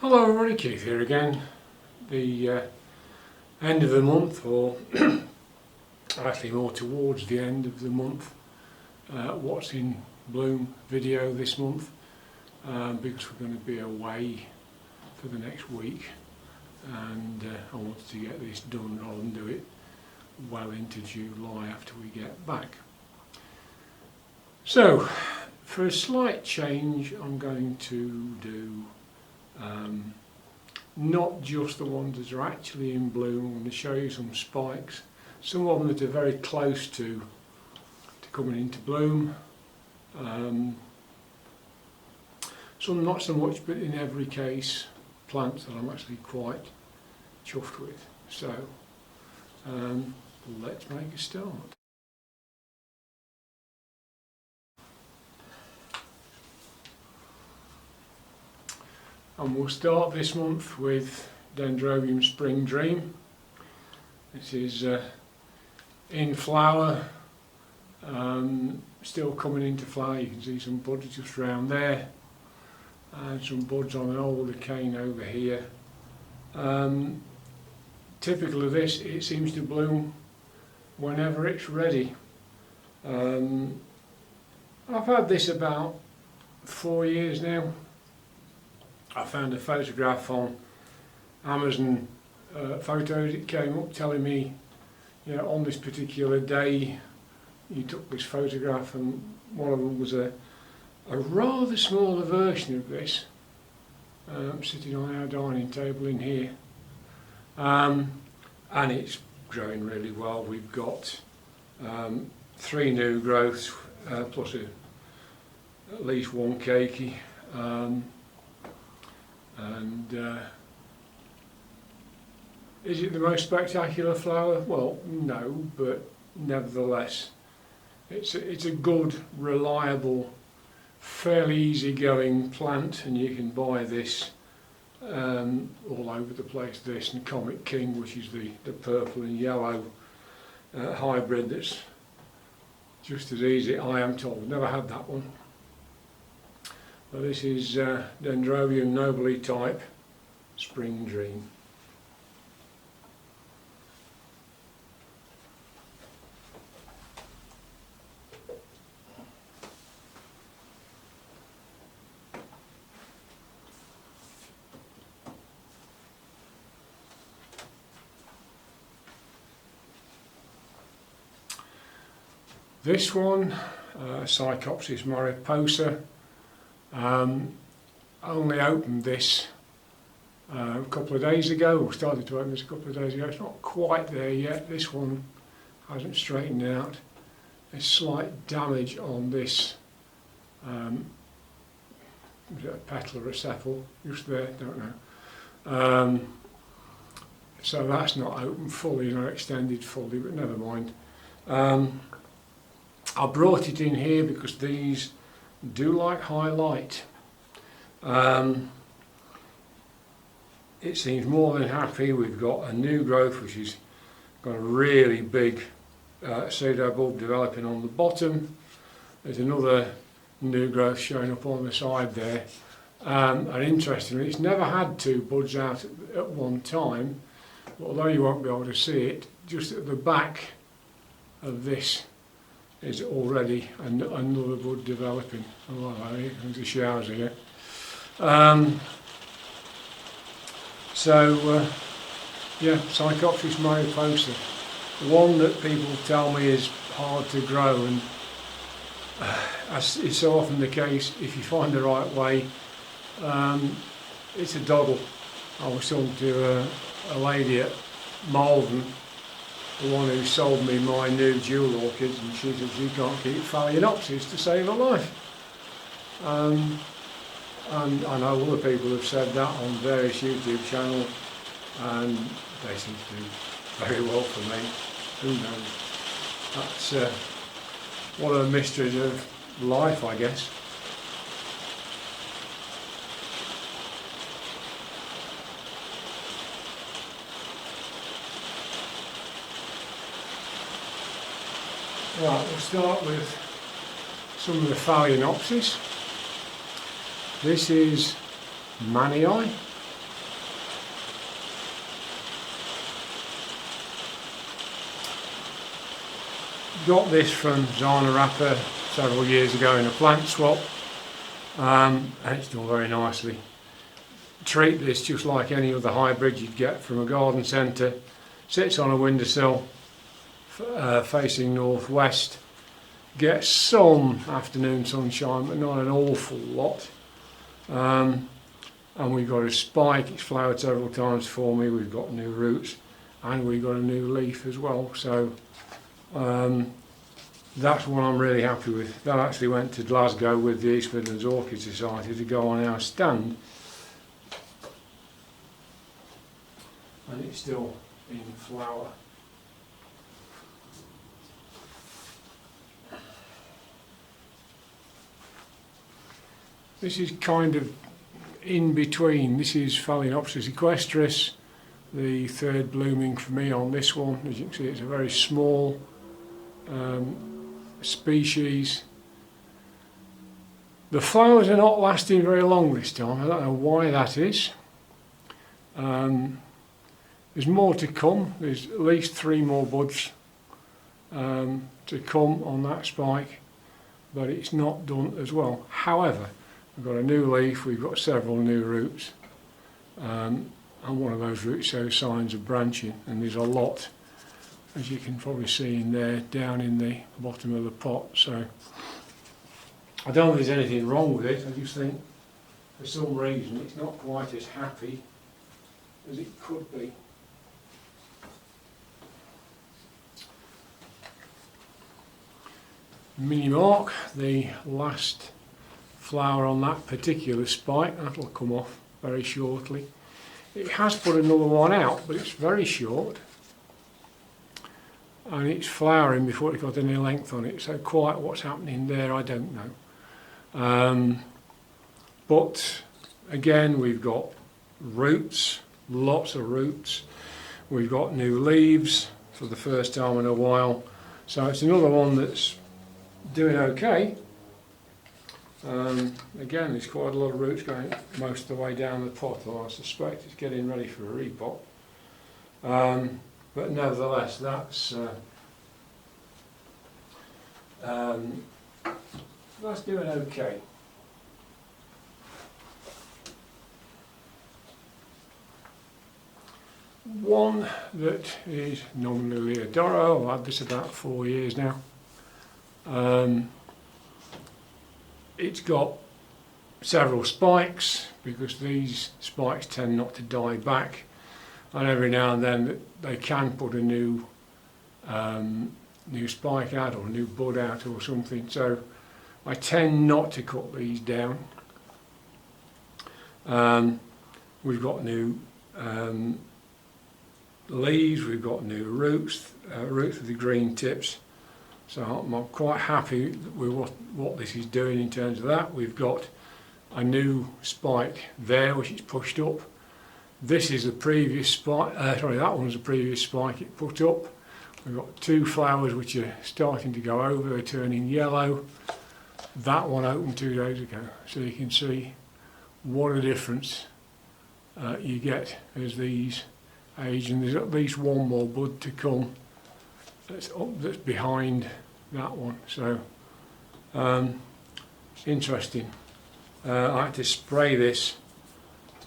Hello everybody, Keith here again. The end of the month, or actually more towards the end of the month, what's in bloom video this month, because we're going to be away for the next week, and I wanted to get this done rather than do it well into July after we get back. So for a slight change, I'm going to do not just the ones that are actually in bloom. I'm going to show you some spikes, some of them that are very close to coming into bloom, some not so much, but in every case plants that I'm actually quite chuffed with. So let's make a start. And we'll start this month with Dendrobium Spring Dream. This is in flower, still coming into flower. You can see some buds just around there, and some buds on an older cane over here. Typical of this, it seems to bloom whenever it's ready. I've had this about 4 years now. I found a photograph on Amazon photos. It came up telling me, you know, on this particular day you took this photograph, and one of them was a rather smaller version of this sitting on our dining table in here, and it's growing really well. We've got 3 new growths plus at least 1 keiki. Is it the most spectacular flower? Well, no, but nevertheless, it's a good, reliable, fairly easygoing plant, and you can buy this all over the place. This and Comic King, which is the purple and yellow hybrid, that's just as easy, I am told. Never had that one. Well, this is Dendrobium nobile type Spring Dream. This one, Cyclops Mariposa. Only opened this a couple of days ago, or started to open this a couple of days ago. It's not quite there yet. This one hasn't straightened out. There's slight damage on this is it a petal or a sepal? Just there, don't know. So that's not open fully, not extended fully, but never mind. I brought it in here because these do like high light. It seems more than happy. We've got a new growth which has got a really big pseudo bulb developing on the bottom. There's another new growth showing up on the side there, and interestingly it's never had 2 buds out at one time, but although you won't be able to see it, just at the back of this is already another bud developing. Oh, here comes the showers here. Yeah, Cyclops Mariposa, one that people tell me is hard to grow, and as is so often the case, if you find the right way, it's a doddle. I was talking to a lady at Malden, the one who sold me my new jewel orchids, and she said you can't keep Phalaenopsis to save a life. And I know other people have said that on various YouTube channels, and they seem to do very well for me. Who knows? That's one of the mysteries of life, I guess. Right, we'll start with some of the Phalaenopsis. This is Manii. got this from Zana Rapper several years ago in a plant swap, and it's done very nicely. Treat this just like any other hybrid you'd get from a garden centre. Sits on a windowsill facing northwest. Gets some afternoon sunshine, but not an awful lot. And we've got a spike. It's flowered several times for me. We've got new roots, and we've got a new leaf as well. So that's what I'm really happy with. That actually went to Glasgow with the East Midlands Orchid Society to go on our stand, and it's still in flower. This is kind of in between. This is Phalaenopsis Equestris, the third blooming for me on this one. As you can see, it's a very small species. The flowers are not lasting very long this time. I don't know why that is. There's more to come. There's at least 3 more buds to come on that spike, but it's not done as well. However, we've got a new leaf, we've got several new roots, and one of those roots shows signs of branching, and there's a lot, as you can probably see in there, down in the bottom of the pot. So I don't think there's anything wrong with it. I just think for some reason it's not quite as happy as it could be. Mini Mark, the last flower on that particular spike, that'll come off very shortly. It has put another one out, but it's very short, and it's flowering before it got any length on it, so quite what's happening there I don't know. But again, we've got roots, lots of roots. We've got new leaves for the first time in a while, so it's another one that's doing okay. Again, there's quite a lot of roots going most of the way down the pot, or I suspect it's getting ready for a repot. But nevertheless, that's doing okay. One that is nominally Leodoro, I've had this about 4 years now. It's got several spikes, because these spikes tend not to die back, and every now and then they can put a new spike out or a new bud out or something, so I tend not to cut these down. We've got new leaves, we've got new roots with the green tips. So I'm quite happy with what this is doing in terms of that. We've got a new spike there, which is pushed up. This is the previous spike, sorry, that one's the previous spike it put up. We've got 2 flowers which are starting to go over, they're turning yellow. That one opened 2 days ago, so you can see what a difference you get as these age, and there's at least 1 more bud to come that's behind that one. So interesting. I had to spray this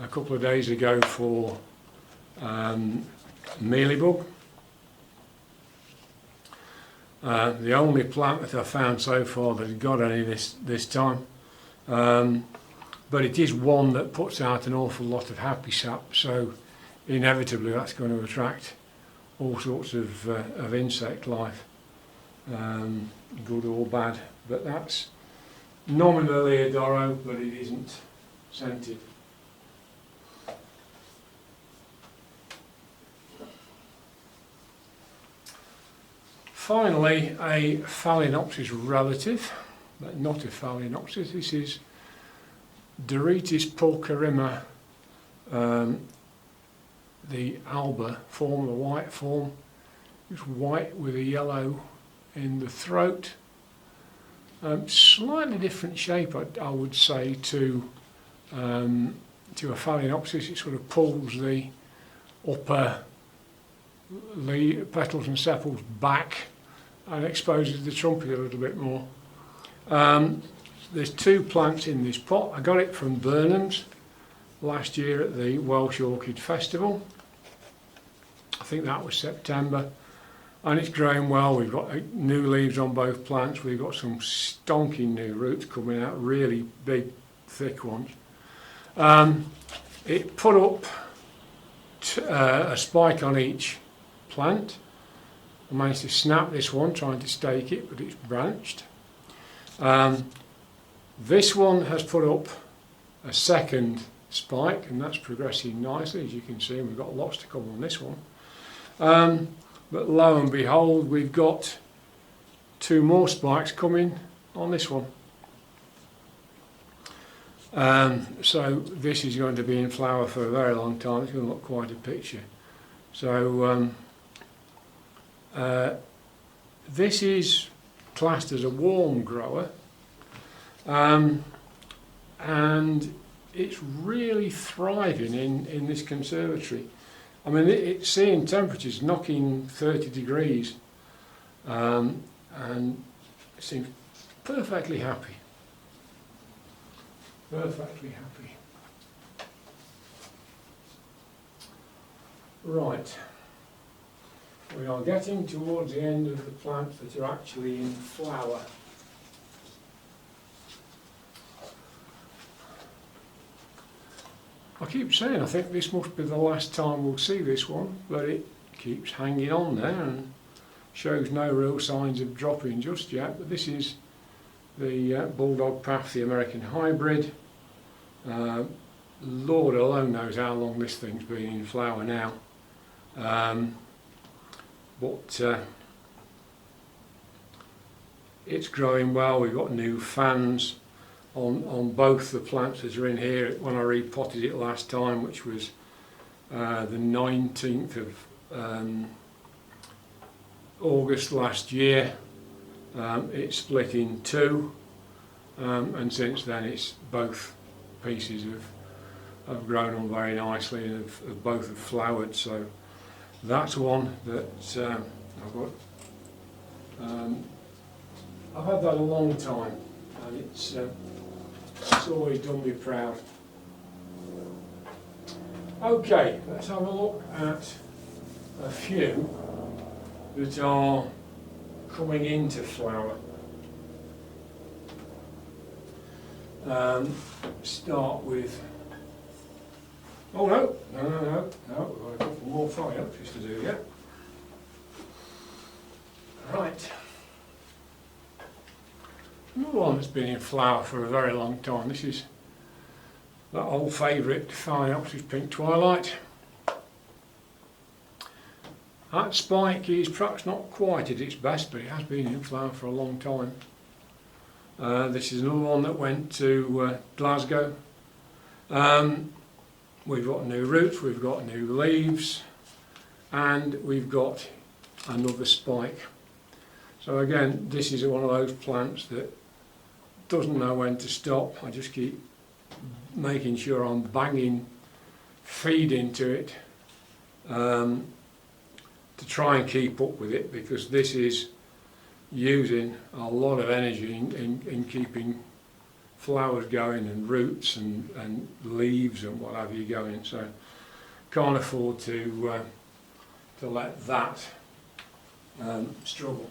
a couple of days ago for mealybug. The only plant that I've found so far that has got any this time, but it is one that puts out an awful lot of happy sap, so inevitably that's going to attract all sorts of insect life, good or bad. But that's nominally Leodoro, but it isn't scented. Finally, a Phalaenopsis relative, but not a Phalaenopsis. This is Doritis pulcherrima, the alba form, the white form. It's white with a yellow in the throat. Slightly different shape, I would say, to a Phalaenopsis. It sort of pulls the upper petals and sepals back and exposes the trumpet a little bit more. There's 2 plants in this pot. I got it from Burnham's last year at the Welsh Orchid Festival. I think that was September, and it's growing well. We've got new leaves on both plants. We've got some stonking new roots coming out, really big, thick ones. It put up a spike on each plant. I managed to snap this one trying to stake it, but it's branched. This one has put up a second spike, and that's progressing nicely, as you can see, and we've got lots to come on this one. But lo and behold, we've got 2 more spikes coming on this one. So this is going to be in flower for a very long time. It's going to look quite a picture. So this is classed as a warm grower, and it's really thriving in this conservatory. I mean, it's seeing temperatures knocking 30 degrees, and it seems perfectly happy. Perfectly happy. Right. We are getting towards the end of the plants that are actually in flower. I keep saying I think this must be the last time we'll see this one, but it keeps hanging on there and shows no real signs of dropping just yet. But this is the Bulldog Path, the American hybrid. Lord alone knows how long this thing's been in flower now. But it's growing well. We've got new fans on both the plants that are in here. When I repotted it last time, which was the 19th of August last year, it split in 2, and since then it's both pieces have grown on very nicely and have both have flowered. So that's one that I've got. I've had that a long time, and it's always done me proud. Okay, let's have a look at a few that are coming into flower. Start with. Oh no, we've got a couple more Phalaenopsis to do yet. Right. Another one that's been in flower for a very long time. This is that old favourite Phalaenopsis pink Twilight. That spike is perhaps not quite at its best, but it has been in flower for a long time. This is another one that went to Glasgow. We've got new roots, we've got new leaves, and we've got another spike. So again, this is one of those plants that doesn't know when to stop. I just keep making sure I'm banging feed into it to try and keep up with it, because this is using a lot of energy in keeping flowers going and roots and leaves and what have you going. So can't afford to let that struggle.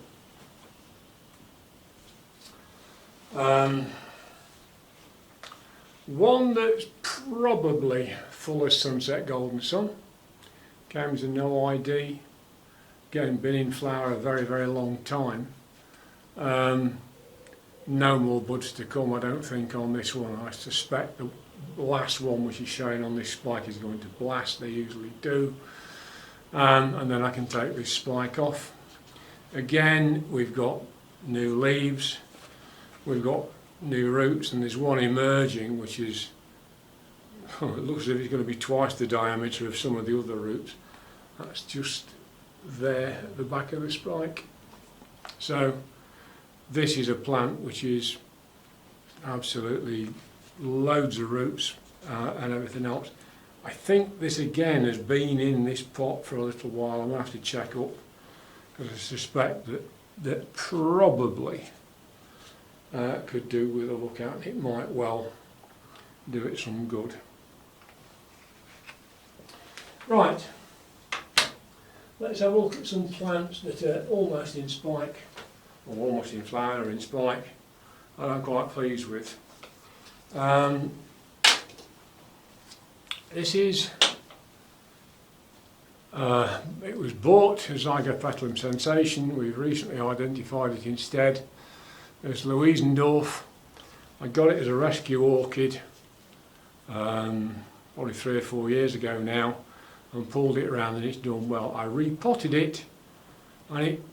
One that's probably full of sunset golden sun, came as a no ID, again been in flower a very, very long time. No more buds to come, I don't think, on this one. I suspect the last one which is showing on this spike is going to blast. They usually do, and then I can take this spike off. Again, we've got new leaves, we've got new roots, and there's one emerging which is, it looks as if it's going to be twice the diameter of some of the other roots. That's just there at the back of the spike. So this is a plant which is absolutely loads of roots and everything else. I think this again has been in this pot for a little while. I'm going to have to check up, because I suspect that that probably could do with a look at. It might well do it some good. Right, let's have a look at some plants that are almost in spike, or almost in flower or in spike, and I'm quite pleased with. This is, it was bought as Zygotrum sensation. We've recently identified it instead as Louisendorf. I got it as a rescue orchid probably 3 or 4 years ago now, and pulled it around, and it's done well. I repotted it and it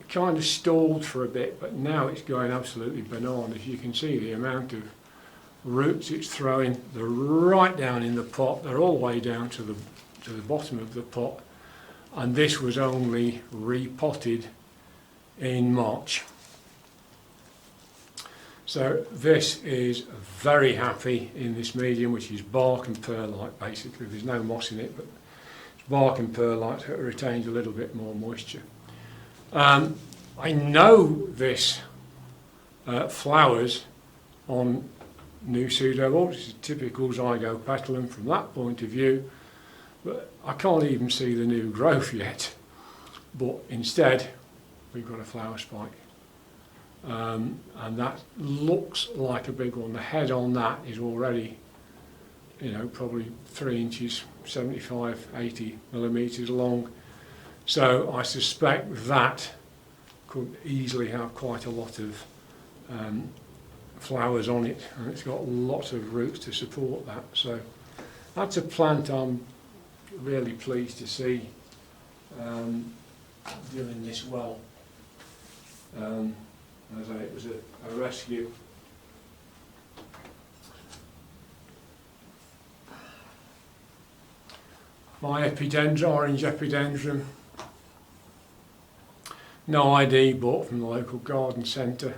kind of stalled for a bit, but now it's going absolutely bananas. You can see the amount of roots it's throwing. They're right down in the pot, they're all the way down to the bottom of the pot, and this was only repotted in March. So this is very happy in this medium, which is bark and perlite basically. There's no moss in it, but it's bark and perlite, so it retains a little bit more moisture. I know this flowers on new pseudobulbs. It's a typical zygopetalum from that point of view, but I can't even see the new growth yet. But instead, we've got a flower spike. And that looks like a big one. The head on that is already, you know, probably 3 inches, 75, 80 millimetres long. So I suspect that could easily have quite a lot of flowers on it, and it's got lots of roots to support that. So that's a plant I'm really pleased to see doing this well. As I say, it was a rescue. My orange epidendrum, no ID, bought from the local garden centre.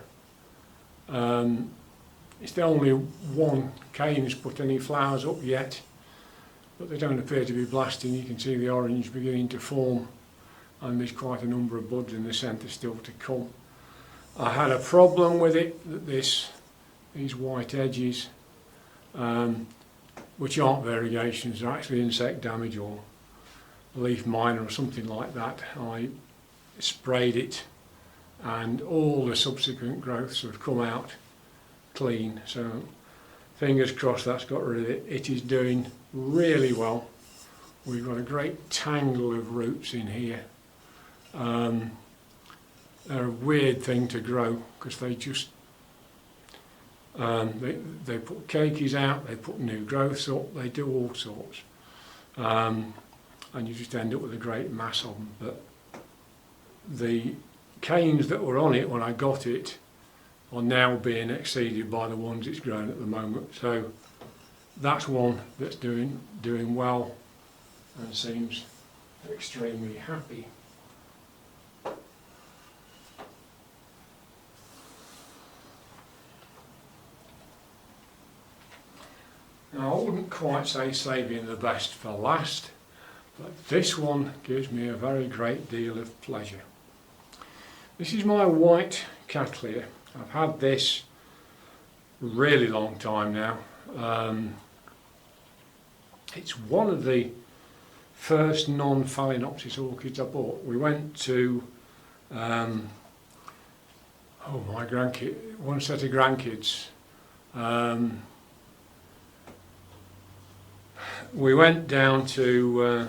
It's the only one cane has put any flowers up yet, but they don't appear to be blasting. You can see the orange beginning to form, and there's quite a number of buds in the centre still to come. I had a problem with it, that these white edges, which aren't variegations, they're actually insect damage or leaf miner or something like that. I sprayed it and all the subsequent growths have come out clean, so fingers crossed that's got rid of it. It is doing really well. We've got a great tangle of roots in here. They're a weird thing to grow because they just they put cakeys out, they put new growths up, they do all sorts, and you just end up with a great mass of them. But the canes that were on it when I got it are now being exceeded by the ones it's grown at the moment. So that's one that's doing well and seems extremely happy. Now, I wouldn't quite say saving the best for last, but this one gives me a very great deal of pleasure. This is my white Cattleya. I've had this a really long time now. It's one of the first non-Phalaenopsis orchids I bought. We went to my grandkid, one set of grandkids. We went down to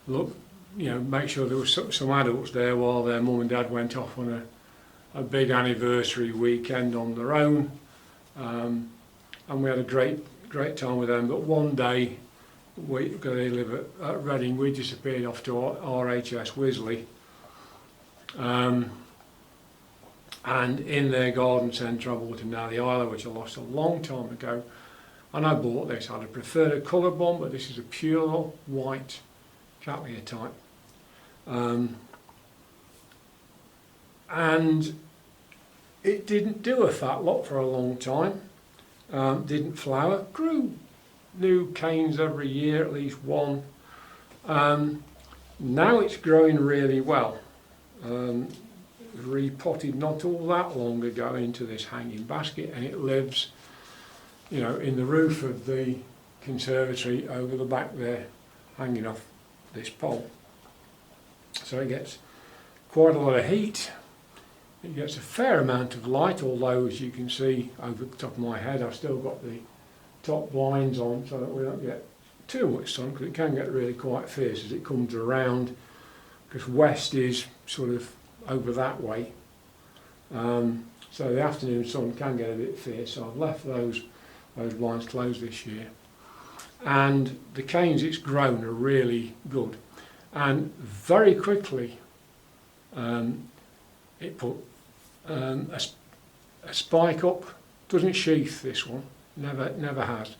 look, make sure there was some adults there while their mum and dad went off on a big anniversary weekend on their own, and we had a great time with them. But one day, because they live at Reading, we disappeared off to RHS Wisley, and in their garden centre I bought an Isla, which I lost a long time ago. And I bought this. I'd have preferred a colour bomb, but this is a pure white Cattleya type. And it didn't do a fat lot for a long time. Didn't flower. Grew new canes every year, at least one. Now it's growing really well. It was repotted not all that long ago into this hanging basket, and it lives, you know, in the roof of the conservatory over the back there, hanging off this pole. So it gets quite a lot of heat. It gets a fair amount of light, although as you can see over the top of my head I've still got the top blinds on so that we don't get too much sun, because it can get really quite fierce as it comes around, because west is sort of over that way. So the afternoon sun can get a bit fierce, so I've left those blinds closed this year. And the canes it's grown are really good. And very quickly it put a spike up. Doesn't sheath, this one, never has.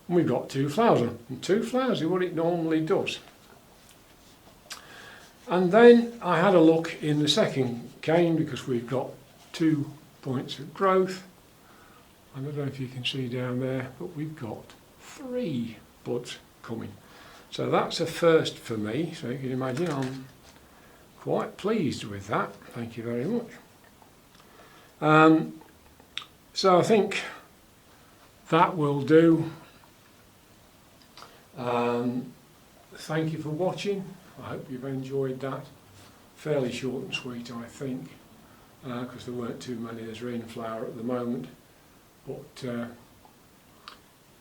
We've got 2 flowers on, and 2 flowers is what it normally does. And then I had a look in the second cane, because we've got 2 points of growth. I don't know if you can see down there, but we've got 3 buds coming. So that's a first for me, so you can imagine I'm quite pleased with that. Thank you very much. So I think that will do. Thank you for watching. I hope you've enjoyed that. Fairly short and sweet, I think, because there weren't too many. There's in flower at the moment. But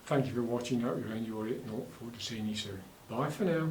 thank you for watching. I hope you've enjoyed it, and I look forward to seeing you soon. Bye for now.